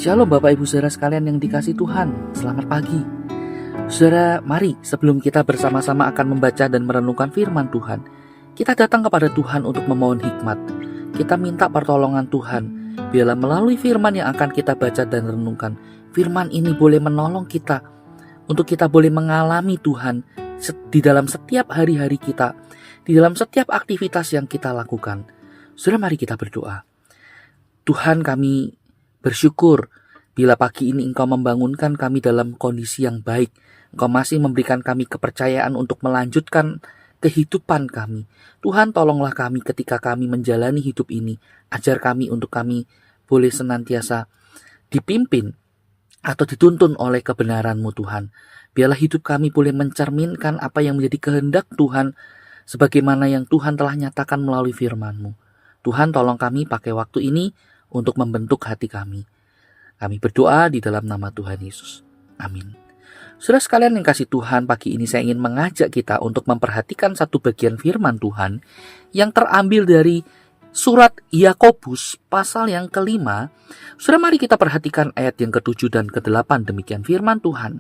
Shalom Bapak Ibu Saudara sekalian yang dikasihi Tuhan, selamat pagi. Saudara, mari sebelum kita bersama-sama akan membaca dan merenungkan firman Tuhan, kita datang kepada Tuhan untuk memohon hikmat. Kita minta pertolongan Tuhan, biarlah melalui firman yang akan kita baca dan renungkan, firman ini boleh menolong kita, untuk kita boleh mengalami Tuhan di dalam setiap hari-hari kita, di dalam setiap aktivitas yang kita lakukan. Saudara, mari kita berdoa. Tuhan, kami bersyukur bila pagi ini Engkau membangunkan kami dalam kondisi yang baik. Engkau masih memberikan kami kepercayaan untuk melanjutkan kehidupan kami. Tuhan, tolonglah kami ketika kami menjalani hidup ini. Ajar kami untuk kami boleh senantiasa dipimpin atau dituntun oleh kebenaran-Mu Tuhan. Biarlah hidup kami boleh mencerminkan apa yang menjadi kehendak Tuhan, sebagaimana yang Tuhan telah nyatakan melalui firman-Mu. Tuhan, tolong kami pakai waktu ini untuk membentuk hati kami. Kami berdoa di dalam nama Tuhan Yesus. Amin. Saudara sekalian yang kasih Tuhan, pagi ini saya ingin mengajak kita untuk memperhatikan satu bagian firman Tuhan yang terambil dari surat Yakobus pasal yang ke-5. Saudara, mari kita perhatikan ayat yang ke-7 dan ke-8. Demikian firman Tuhan.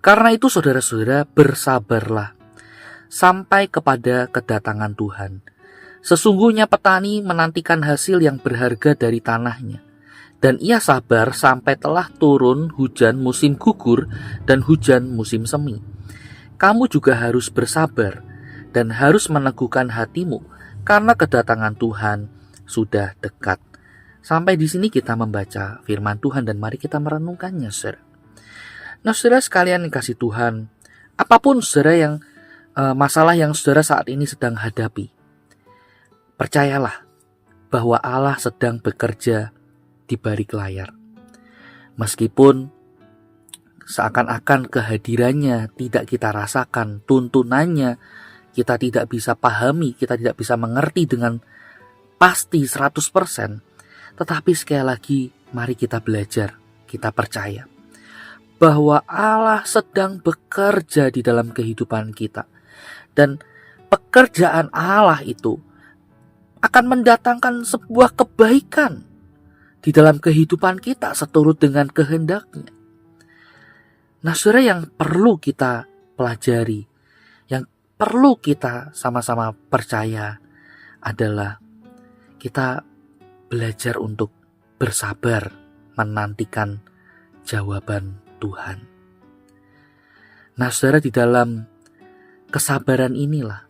Karena itu saudara-saudara, bersabarlah sampai kepada kedatangan Tuhan. Sesungguhnya petani menantikan hasil yang berharga dari tanahnya, dan ia sabar sampai telah turun hujan musim gugur dan hujan musim semi. Kamu juga harus bersabar dan harus meneguhkan hatimu, karena kedatangan Tuhan sudah dekat. Sampai di sini kita membaca firman Tuhan dan mari kita merenungkannya, saudara. Nah, saudara sekalian yang kasih Tuhan, apapun saudara yang masalah yang saudara saat ini sedang hadapi, percayalah bahwa Allah sedang bekerja di balik layar. Meskipun seakan-akan kehadirannya tidak kita rasakan, tuntunannya kita tidak bisa pahami, kita tidak bisa mengerti dengan pasti 100%, tetapi sekali lagi mari kita belajar, kita percaya bahwa Allah sedang bekerja di dalam kehidupan kita. Dan pekerjaan Allah itu akan mendatangkan sebuah kebaikan di dalam kehidupan kita seturut dengan kehendaknya. Nah, saudara, yang perlu kita pelajari, yang perlu kita sama-sama percaya adalah kita belajar untuk bersabar menantikan jawaban Tuhan. Nah, saudara, di dalam kesabaran inilah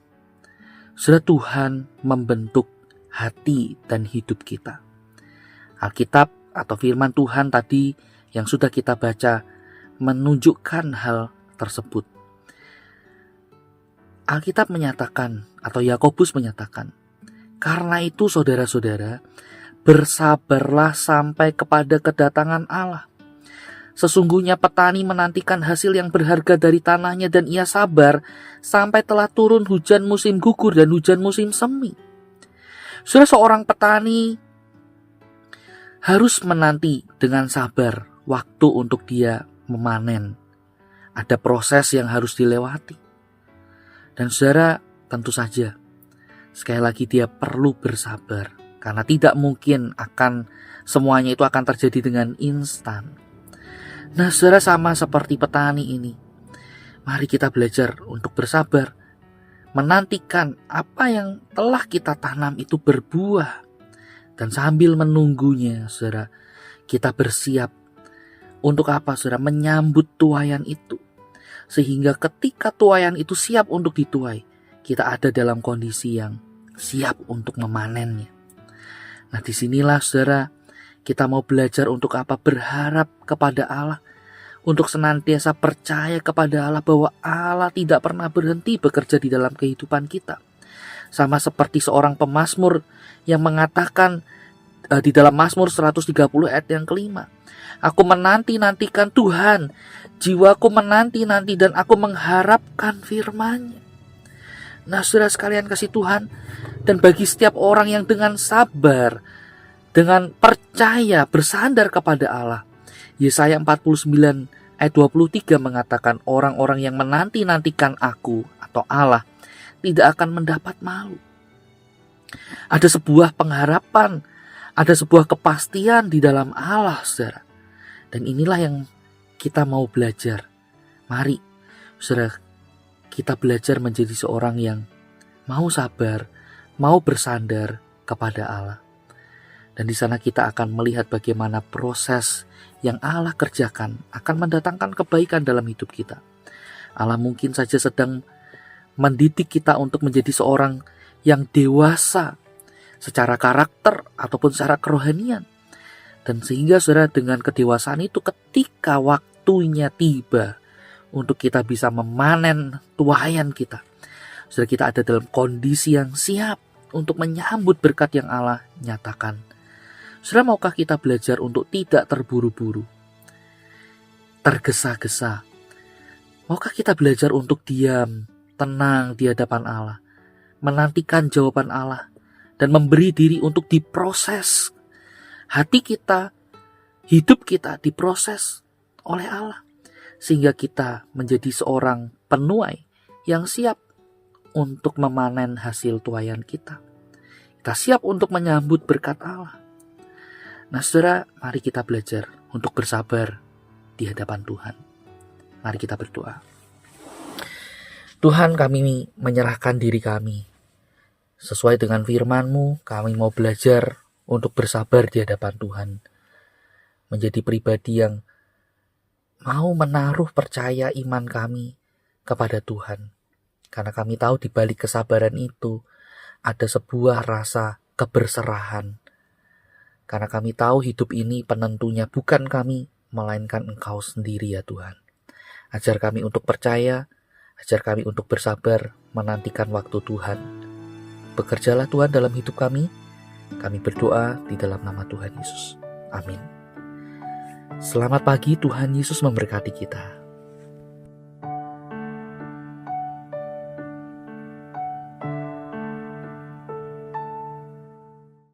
saudara, Tuhan membentuk hati dan hidup kita. Alkitab atau firman Tuhan tadi yang sudah kita baca menunjukkan hal tersebut. Alkitab menyatakan atau Yakobus menyatakan, karena itu saudara-saudara, bersabarlah sampai kepada kedatangan Allah. Sesungguhnya petani menantikan hasil yang berharga dari tanahnya dan ia sabar sampai telah turun hujan musim gugur dan hujan musim semi. Saudara, seorang petani harus menanti dengan sabar waktu untuk dia memanen. Ada proses yang harus dilewati. Dan saudara, tentu saja sekali lagi dia perlu bersabar, karena tidak mungkin semuanya itu akan terjadi dengan instan. Nah, saudara, sama seperti petani ini, mari kita belajar untuk bersabar, menantikan apa yang telah kita tanam itu berbuah. Dan sambil menunggunya, saudara, kita bersiap untuk apa, saudara? Menyambut tuaian itu. Sehingga ketika tuaian itu siap untuk dituai, kita ada dalam kondisi yang siap untuk memanennya. Nah, disinilah, saudara, kita mau belajar untuk apa? Berharap kepada Allah. Untuk senantiasa percaya kepada Allah bahwa Allah tidak pernah berhenti bekerja di dalam kehidupan kita. Sama seperti seorang pemazmur yang mengatakan di dalam Mazmur 130 ayat yang ke-5. Aku menanti-nantikan Tuhan, jiwaku menanti-nanti dan aku mengharapkan firman-Nya. Nah, saudara sekalian kasih Tuhan, dan bagi setiap orang yang dengan sabar, dengan percaya, bersandar kepada Allah, Yesaya 49 ayat 23 mengatakan, orang-orang yang menanti-nantikan aku atau Allah tidak akan mendapat malu. Ada sebuah pengharapan, Ada sebuah kepastian di dalam Allah, saudara. Dan inilah yang kita mau belajar. Mari, saudara, kita belajar menjadi seorang yang mau sabar, mau bersandar kepada Allah. Dan di sana kita akan melihat bagaimana proses yang Allah kerjakan akan mendatangkan kebaikan dalam hidup kita. Allah mungkin saja sedang mendidik kita untuk menjadi seorang yang dewasa secara karakter ataupun secara kerohanian. Dan sehingga saudara, dengan kedewasaan itu ketika waktunya tiba untuk kita bisa memanen tuaian kita, saudara, kita ada dalam kondisi yang siap untuk menyambut berkat yang Allah nyatakan. Saudara, maukah kita belajar untuk tidak terburu-buru, tergesa-gesa? Maukah kita belajar untuk diam, tenang di hadapan Allah, menantikan jawaban Allah, dan memberi diri untuk diproses? Hati kita, hidup kita diproses oleh Allah, sehingga kita menjadi seorang penuai yang siap untuk memanen hasil tuaian kita. Kita siap untuk menyambut berkat Allah. Nah saudara, mari kita belajar untuk bersabar di hadapan Tuhan. Mari kita berdoa. Tuhan, kami menyerahkan diri kami. Sesuai dengan firman-Mu, kami mau belajar untuk bersabar di hadapan Tuhan. Menjadi pribadi yang mau menaruh percaya iman kami kepada Tuhan. Karena kami tahu di balik kesabaran itu ada sebuah rasa keberserahan. Karena kami tahu hidup ini penentunya bukan kami, melainkan Engkau sendiri ya Tuhan. Ajar kami untuk percaya, ajar kami untuk bersabar menantikan waktu Tuhan. Bekerjalah Tuhan dalam hidup kami. Kami berdoa di dalam nama Tuhan Yesus. Amin. Selamat pagi, Tuhan Yesus memberkati kita.